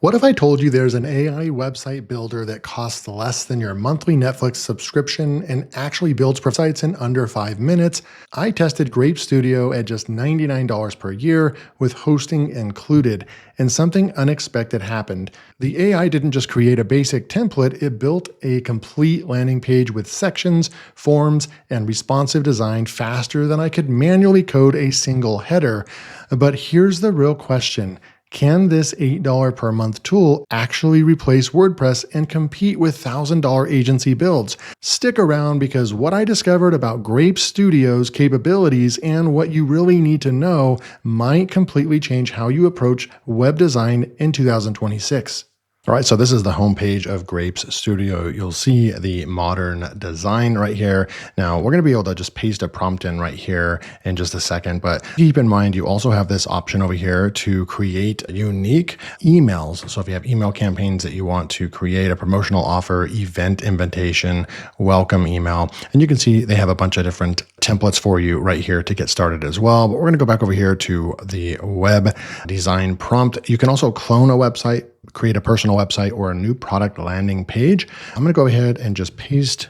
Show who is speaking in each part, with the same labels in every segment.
Speaker 1: What if I told you there's an AI website builder that costs less than your monthly Netflix subscription and actually builds sites in under 5 minutes? I tested Grape Studio at just $99 per year with hosting included, and something unexpected happened. The AI didn't just create a basic template, it built a complete landing page with sections, forms, and responsive design faster than I could manually code a single header. But here's the real question. Can this $8 per month tool actually replace WordPress and compete with $1,000 agency builds? Stick around because what I discovered about Grape Studio's capabilities and what you really need to know might completely change how you approach web design in 2026. All right, so this is the homepage of Grapes Studio. You'll see the modern design right here. Now, we're going to be able to just paste a prompt in right here in just a second, but keep in mind, you also have this option over here to create unique emails. So if you have email campaigns that you want to create a promotional offer, event invitation, welcome email, and you can see they have a bunch of different templates for you right here to get started as well. But we're going to go back over here to the web design prompt. You can also clone a website, create a personal website or a new product landing page. I'm going to go ahead and just paste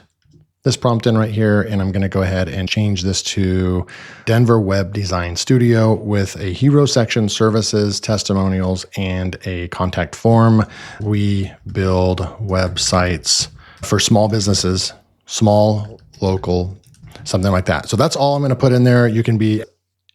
Speaker 1: this prompt in right here, and I'm going to go ahead and change this to Denver Web Design Studio with a hero section, services, testimonials, and a contact form. We build websites for small businesses, small, local, something like that. So that's all I'm going to put in there. You can be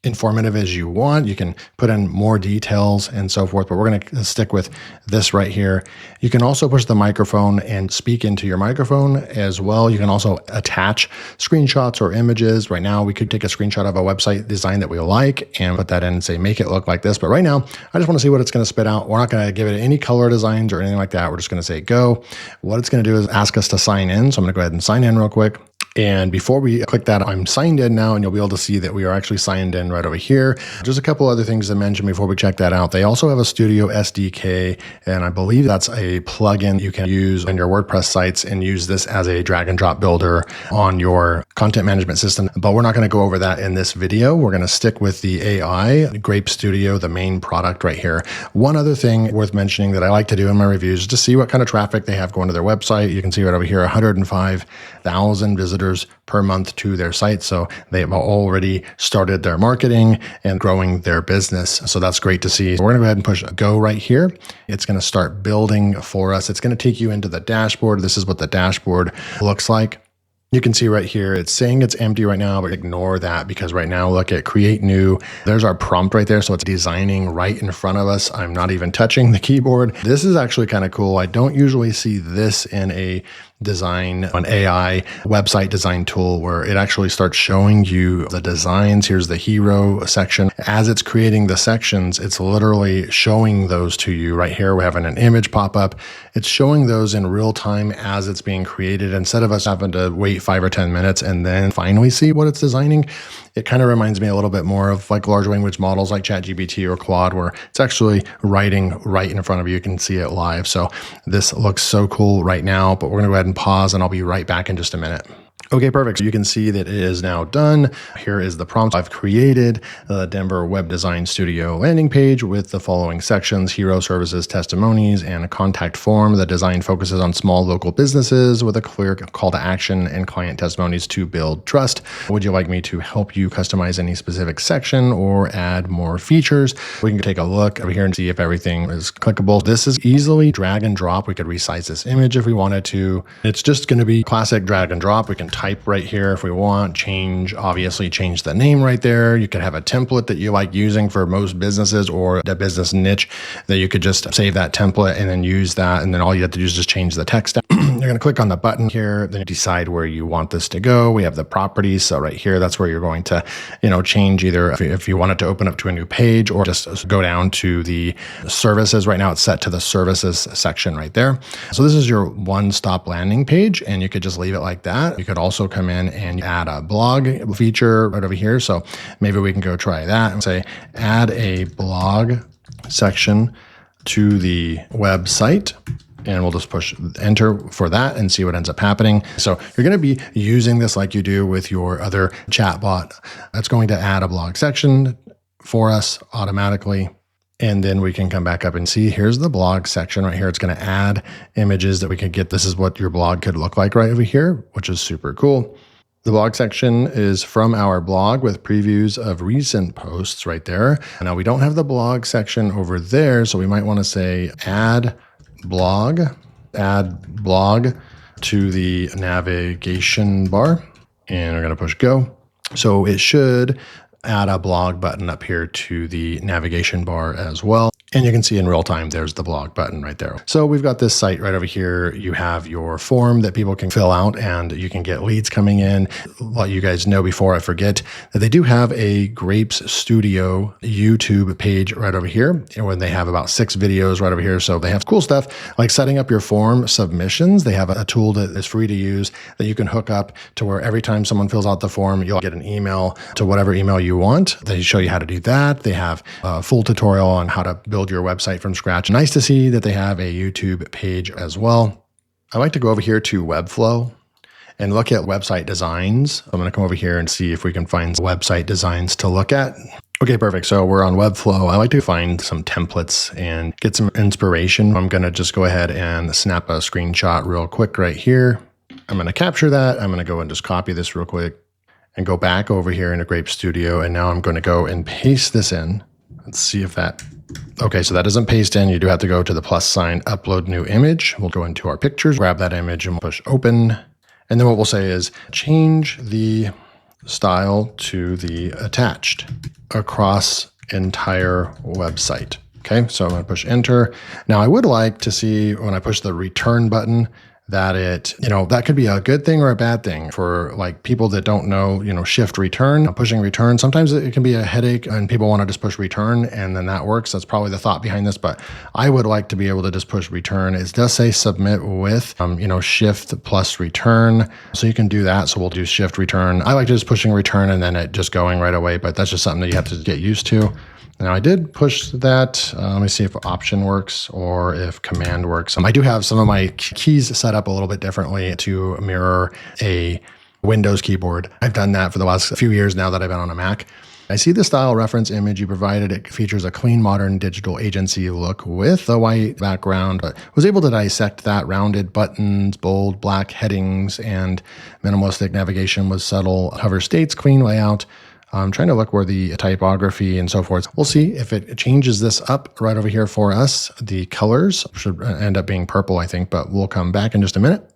Speaker 1: informative as you want. You can put in more details and so forth, but we're going to stick with this right here. You can also push the microphone and speak into your microphone as well. You can also attach screenshots or images. Right now, we could take a screenshot of a website design that we like and put that in and say, make it look like this. But right now, I just want to see what it's going to spit out. We're not going to give it any color designs or anything like that. We're just going to say go. What it's going to do is ask us to sign in. So I'm going to go ahead and sign in real quick. And before we click that, I'm signed in now, and you'll be able to see that we are actually signed in right over here. Just a couple other things to mention before we check that out. They also have a Studio SDK, and I believe that's a plugin you can use on your WordPress sites and use this as a drag and drop builder on your content management system. But we're not going to go over that in this video. We're going to stick with the AI, Grape Studio, the main product right here. One other thing worth mentioning that I like to do in my reviews is to see what kind of traffic they have going to their website. You can see right over here, 105,000 visitors per month to their site. So they've already started their marketing and growing their business. So that's great to see. We're going to go ahead and push go right here. It's going to start building for us. It's going to take you into the dashboard. This is what the dashboard looks like. You can see right here, it's saying it's empty right now, but ignore that because right now, look at create new. There's our prompt right there. So it's designing right in front of us. I'm not even touching the keyboard. This is actually kind of cool. I don't usually see this in an AI website design tool where it actually starts showing you the designs. Here's the hero section. As it's creating the sections, it's literally showing those to you right here. We're having an image pop up. It's showing those in real time as it's being created. Instead of us having to wait 5 or 10 minutes and then finally see what it's designing, it kind of reminds me a little bit more of like large language models like ChatGPT or Claude, where it's actually writing right in front of you. You can see it live. So this looks so cool right now, but we're going to go ahead and pause and I'll be right back in just a minute. Okay, perfect. So you can see that it is now done. Here is the prompt. I've created the Denver Web Design Studio landing page with the following sections: hero services, testimonies, and a contact form. The design focuses on small local businesses with a clear call to action and client testimonies to build trust. Would you like me to help you customize any specific section or add more features? We can take a look over here and see if everything is clickable. This is easily drag and drop. We could resize this image if we wanted to. It's just going to be classic drag and drop. We can type right here if we want, obviously change the name right there. You could have a template that you like using for most businesses or the business niche that you could just save that template and then use that. And then all you have to do is just change the text. You're going to click on the button here, then decide where you want this to go. We have the properties. So right here, that's where you're going to, change either if you want it to open up to a new page or just go down to the services. Right now it's set to the services section right there. So this is your one-stop landing page and you could just leave it like that. You could also come in and add a blog feature right over here. So maybe we can go try that and say, add a blog section to the website. And we'll just push enter for that and see what ends up happening. So you're going to be using this like you do with your other chatbot. That's going to add a blog section for us automatically. And then we can come back up and see, here's the blog section right here. It's going to add images that we can get. This is what your blog could look like right over here, which is super cool. The blog section is from our blog with previews of recent posts right there. Now we don't have the blog section over there, so we might want to say add blog to the navigation bar, and we're going to push go. So it should add a blog button up here to the navigation bar as well. And you can see in real time, there's the blog button right there. So we've got this site right over here. You have your form that people can fill out and you can get leads coming in. Let you guys know before I forget that they do have a Grapes Studio YouTube page right over here. And when they have about 6 videos right over here. So they have cool stuff like setting up your form submissions. They have a tool that is free to use that you can hook up to where every time someone fills out the form, you'll get an email to whatever email you want. They show you how to do that. They have a full tutorial on how to build your website from scratch. Nice to see that they have a YouTube page as well. I like to go over here to Webflow and look at website designs. I'm going to come over here and see if we can find website designs to look at. Okay, perfect. So we're on Webflow. I like to find some templates and get some inspiration. I'm going to just go ahead and snap a screenshot real quick right here. I'm going to capture that. I'm going to go and just copy this real quick and go back over here into Grapes Studio. And now I'm going to go and paste this in. Let's see if that, okay, so that doesn't paste in. You do have to go to the plus sign, upload new image. We'll go into our pictures, grab that image and push open. And then what we'll say is change the style to the attached across entire website. Okay, so I'm going to push enter. Now I would like to see when I push the return button that it, that could be a good thing or a bad thing for like people that don't know, shift return, pushing return. Sometimes it can be a headache and people want to just push return and then that works. That's probably the thought behind this, but I would like to be able to just push return. It does say submit with, shift plus return. So you can do that. So we'll do shift return. I like just pushing return and then it just going right away, but that's just something that you have to get used to. Now I did push that. Let me see if option works or if command works. I do have some of my keys set up a little bit differently to mirror a Windows keyboard. I've done that for the last few years now that I've been on a Mac. I see the style reference image you provided. It features a clean, modern digital agency look with a white background, but was able to dissect that. Rounded buttons, bold black headings, and minimalistic navigation with subtle hover states, clean layout. I'm trying to look where the typography and so forth. We'll see if it changes this up right over here for us. The colors should end up being purple, I think, but we'll come back in just a minute.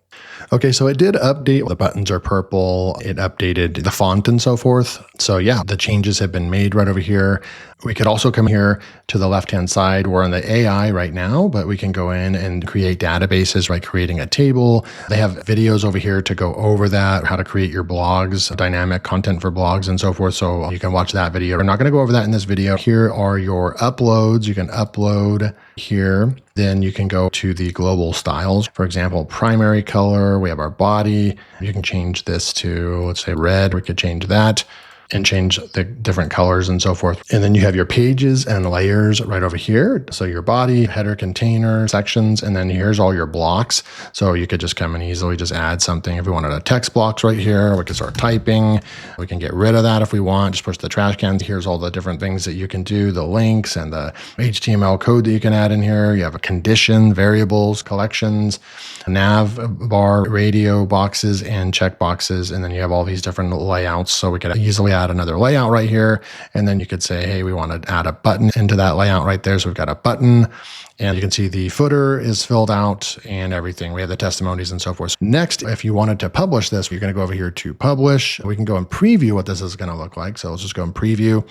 Speaker 1: Okay, so it did update. The buttons are purple. It updated the font and so forth. So yeah, the changes have been made right over here. We could also come here to the left-hand side. We're on the AI right now, but we can go in and create databases, right? Creating a table. They have videos over here to go over that, how to create your blogs, dynamic content for blogs and so forth. So you can watch that video. We're not going to go over that in this video. Here are your uploads. You can upload here. Then you can go to the global styles. For example, primary color. We have our body. You can change this to, let's say, red. We could change that and change the different colors and so forth. And then you have your pages and layers right over here. So your body, header, container, sections, and then here's all your blocks. So you could just come and easily just add something. If we wanted a text blocks right here, we can start typing. We can get rid of that if we want. Just push the trash cans. Here's all the different things that you can do, the links and the HTML code that you can add in here. You have a condition, variables, collections, nav bar, radio boxes, and check boxes. And then you have all these different layouts. So we could easily add another layout right here. And then you could say, hey, we want to add a button into that layout right there. So we've got a button and you can see the footer is filled out and everything. We have the testimonies and so forth. Next, if you wanted to publish this, you're going to go over here to publish. We can go and preview what this is going to look like. So let's just go and preview.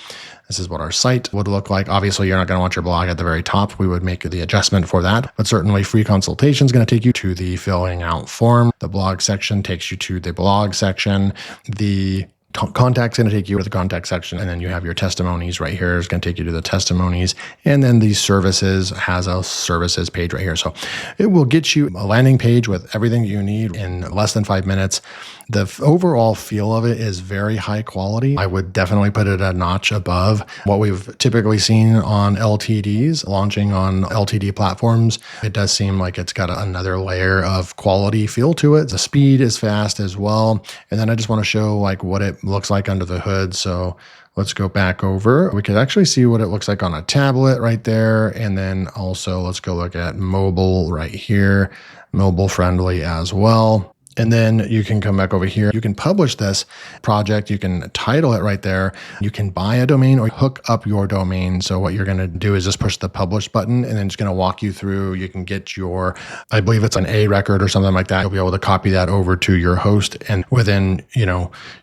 Speaker 1: This is what our site would look like. Obviously, you're not going to want your blog at the very top. We would make the adjustment for that. But certainly free consultation is going to take you to the filling out form. The blog section takes you to the blog section. The contact's going to take you to the contact section, and then you have your testimonies right here. It's going to take you to the testimonies, and then the services has a services page right here. So it will get you a landing page with everything you need in less than 5 minutes. The overall feel of it is very high quality. I would definitely put it a notch above what we've typically seen on LTDs, launching on LTD platforms. It does seem like it's got another layer of quality feel to it. The speed is fast as well. And then I just want to show like what it looks like under the hood. So Let's go back over. We could actually see what it looks like on a tablet right there. And then also let's go look at mobile right here, mobile friendly as well. And then you can come back over here. You can publish this project. You can title it right there. You can buy a domain or hook up your domain. So what you're going to do is just push the publish button, and then it's going to walk you through. You can get your, I believe it's an A record or something like that. You'll be able to copy that over to your host. And within,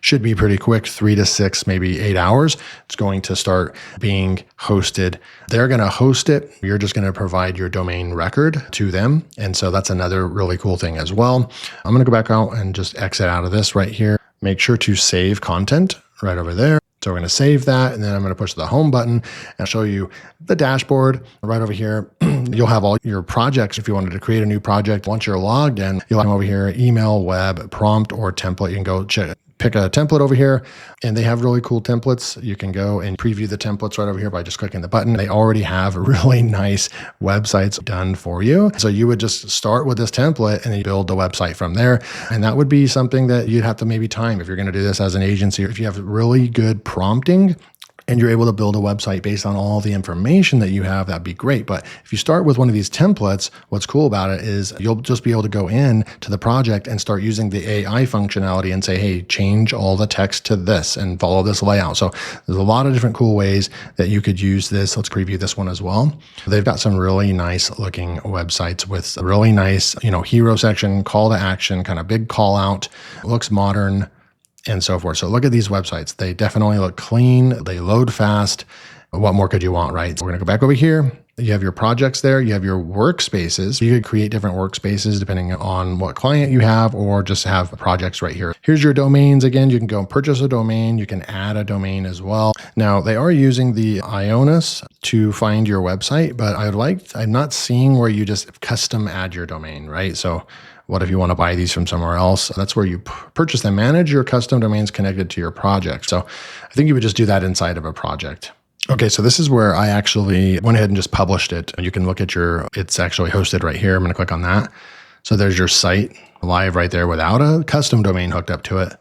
Speaker 1: should be pretty quick, 3 to 6, maybe 8 hours, it's going to start being hosted. They're going to host it. You're just going to provide your domain record to them. And so that's another really cool thing as well. I'm going to go back out and just exit out of this right here. Make sure to save content right over there. So we're going to save that, and then I'm going to push the home button and show you the dashboard right over here. You'll have all your projects. If you wanted to create a new project, once you're logged in, you'll have over here, email, web, prompt, or template. You can go pick a template over here, and they have really cool templates. You can go and preview the templates right over here by just clicking the button. They already have really nice websites done for you. So you would just start with this template and then you build the website from there. And that would be something that you'd have to maybe time if you're going to do this as an agency, or if you have really good prompting and you're able to build a website based on all the information that you have, that'd be great. But if you start with one of these templates, what's cool about it is you'll just be able to go in to the project and start using the AI functionality and say, hey, change all the text to this and follow this layout. So there's a lot of different cool ways that you could use this. Let's preview this one as well. They've got some really nice looking websites with a really nice, hero section, call to action, kind of big call out, looks modern, and so forth. So look at these websites. They definitely look clean. They load fast. What more could you want, right? So we're going to go back over here. You have your projects there. You have your workspaces. You could create different workspaces depending on what client you have, or just have projects right here. Here's your domains. Again, you can go and purchase a domain. You can add a domain as well. Now, they are using the Ionis to find your website, but I'm not seeing where you just custom add your domain, right? So what if you want to buy these from somewhere else? That's where you purchase them, manage your custom domains connected to your project. So I think you would just do that inside of a project. Okay, so this is where I actually went ahead and just published it. You can look at it's actually hosted right here. I'm going to click on that. So there's your site live right there without a custom domain hooked up to it.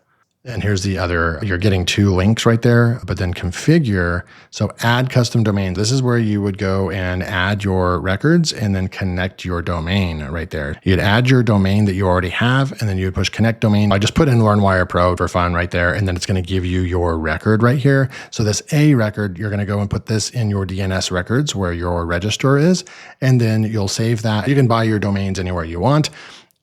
Speaker 1: And here's the other, you're getting 2 links right there, but then configure. So add custom domain. This is where you would go and add your records and then connect your domain right there. You'd add your domain that you already have, and then you would push connect domain. I just put in LearnWire Pro for fun right there, and then it's going to give you your record right here. So this A record, you're going to go and put this in your DNS records where your register is, and then you'll save that. You can buy your domains anywhere you want.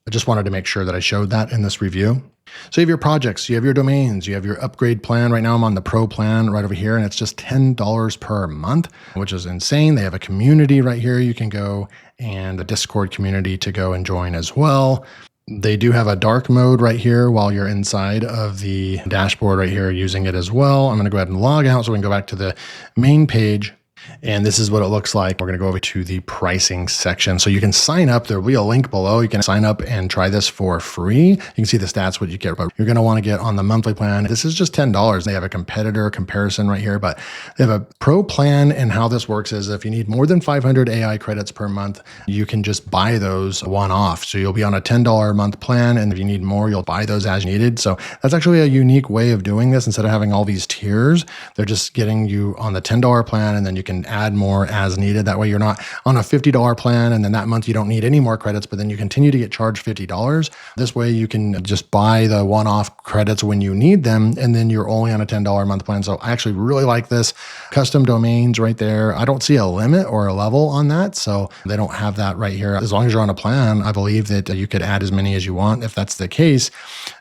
Speaker 1: I just wanted to make sure that I showed that in this review. So you have your projects, you have your domains, you have your upgrade plan. Right now I'm on the Pro plan right over here, and it's just $10 per month, which is insane. They have a community right here. You can go, and a Discord community to go and join as well. They do have a dark mode right here while you're inside of the dashboard right here using it as well. I'm going to go ahead and log out so we can go back to the main page. And this is what it looks like. We're going to go over to the pricing section. So you can sign up. There'll be a link below. You can sign up and try this for free. You can see the stats, what you get. But you're going to want to get on the monthly plan. This is just $10. They have a competitor comparison right here, but they have a pro plan. And how this works is if you need more than 500 AI credits per month, you can just buy those one off. So you'll be on a $10 a month plan. And if you need more, you'll buy those as needed. So that's actually a unique way of doing this. Instead of having all these tiers, they're just getting you on the $10 plan, and then you can add more as needed. That way you're not on a $50 plan, and then that month you don't need any more credits, but then you continue to get charged $50. This way you can just buy the one-off credits when you need them, and then you're only on a $10 a month plan. So I actually really like this. Custom domains right there. I don't see a limit or a level on that, so they don't have that right here. As long as you're on a plan, I believe that you could add as many as you want. If that's the case,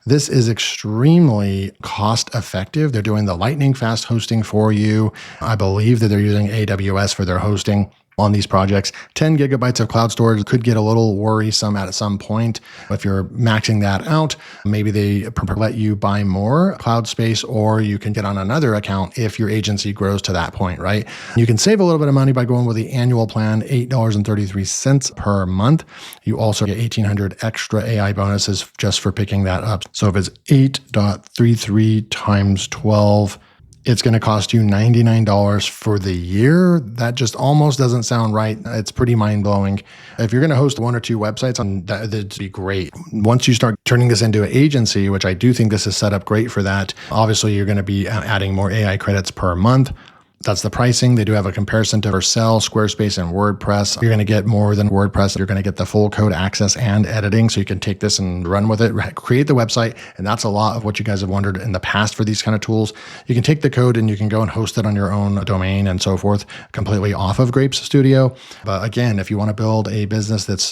Speaker 1: this is extremely cost effective. They're doing the lightning fast hosting for you. I believe that they're using AWS for their hosting on these projects. 10 gigabytes of cloud storage could get a little worrisome at some point. If you're maxing that out, maybe they let you buy more cloud space, or you can get on another account if your agency grows to that point, right? You can save a little bit of money by going with the annual plan, $8.33 per month. You also get 1,800 extra AI bonuses just for picking that up. So if it's 8.33 times 12, It's going to cost you $99 for the year. That just almost doesn't sound right. It's pretty mind blowing. If you're going to host 1 or 2 websites, that'd be great. Once you start turning this into an agency, which I do think this is set up great for that, obviously you're going to be adding more AI credits per month. That's the pricing. They do have a comparison to Vercel, Squarespace, and WordPress. You're going to get more than WordPress. You're going to get the full code access and editing, so you can take this and run with it, create the website. And that's a lot of what you guys have wondered in the past for these kind of tools. You can take the code and you can go and host it on your own domain and so forth, completely off of Grapes Studio. But again, if you want to build a business that's,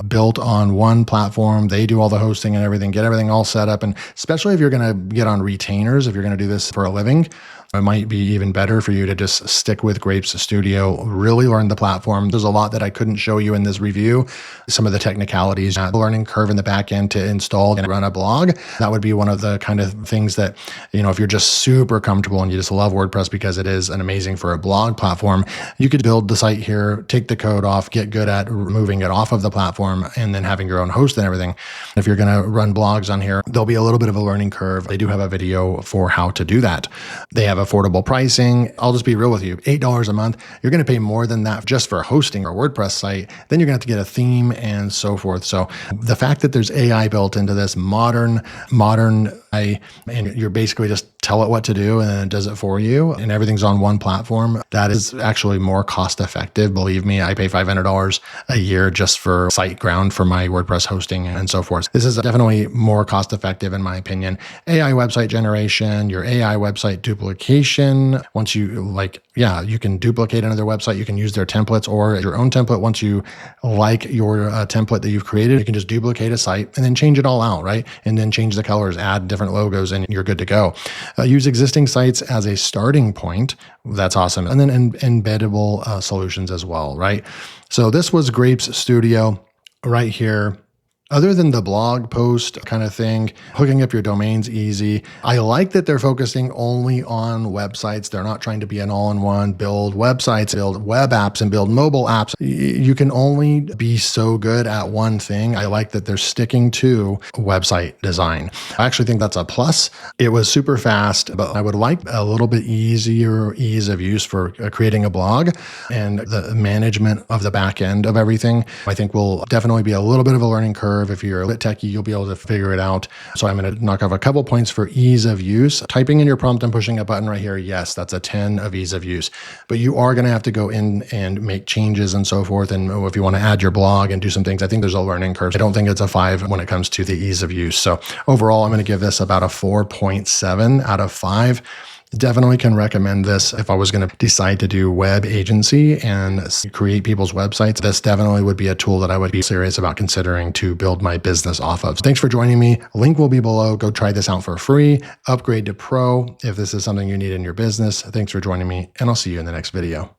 Speaker 1: built on one platform, they do all the hosting and everything, get everything all set up. And especially if you're going to get on retainers, if you're going to do this for a living, it might be even better for you to just stick with Grapes Studio, really learn the platform. There's a lot that I couldn't show you in this review. Some of the technicalities, the learning curve in the back end to install and run a blog. That would be one of the kind of things that, if you're just super comfortable and you just love WordPress because it is an amazing for a blog platform, you could build the site here, take the code off, get good at removing it off of the platform, and then having your own host and everything. If you're going to run blogs on here, there'll be a little bit of a learning curve. They do have a video for how to do that. They have affordable pricing. I'll just be real with you. $8 a month. You're going to pay more than that just for hosting a WordPress site. Then you're going to have to get a theme and so forth. So the fact that there's AI built into this modern AI, and you're basically just tell it what to do and it does it for you, and everything's on one platform, that is actually more cost effective. Believe me, I pay $500 a year just for SiteGround for my WordPress hosting and so forth. This is definitely more cost effective in my opinion. AI website generation, your AI website duplication. Once you you can duplicate another website. You can use their templates or your own template. Once you like your template that you've created, you can just duplicate a site and then change it all out, right? And then change the colors, add different logos, and you're good to go. Use existing sites as a starting point. That's awesome. And then embeddable solutions as well, right? So this was Grapes Studio right here. Other than the blog post kind of thing, hooking up your domain's easy. I like that they're focusing only on websites. They're not trying to be an all-in-one, build websites, build web apps, and build mobile apps. You can only be so good at one thing. I like that they're sticking to website design. I actually think that's a plus. It was super fast, but I would like a little bit easier ease of use for creating a blog, and the management of the back end of everything, I think will definitely be a little bit of a learning curve. If you're a bit techie, you'll be able to figure it out. So I'm going to knock off a couple points for ease of use. Typing in your prompt and pushing a button right here, yes, that's a 10 of ease of use. But you are going to have to go in and make changes and so forth. And if you want to add your blog and do some things, I think there's a learning curve. I don't think it's a 5 when it comes to the ease of use. So overall, I'm going to give this about a 4.7 out of 5. Definitely can recommend this if I was going to decide to do web agency and create people's websites. This definitely would be a tool that I would be serious about considering to build my business off of. So thanks for joining me. Link will be below. Go try this out for free. Upgrade to Pro if this is something you need in your business. Thanks for joining me, and I'll see you in the next video.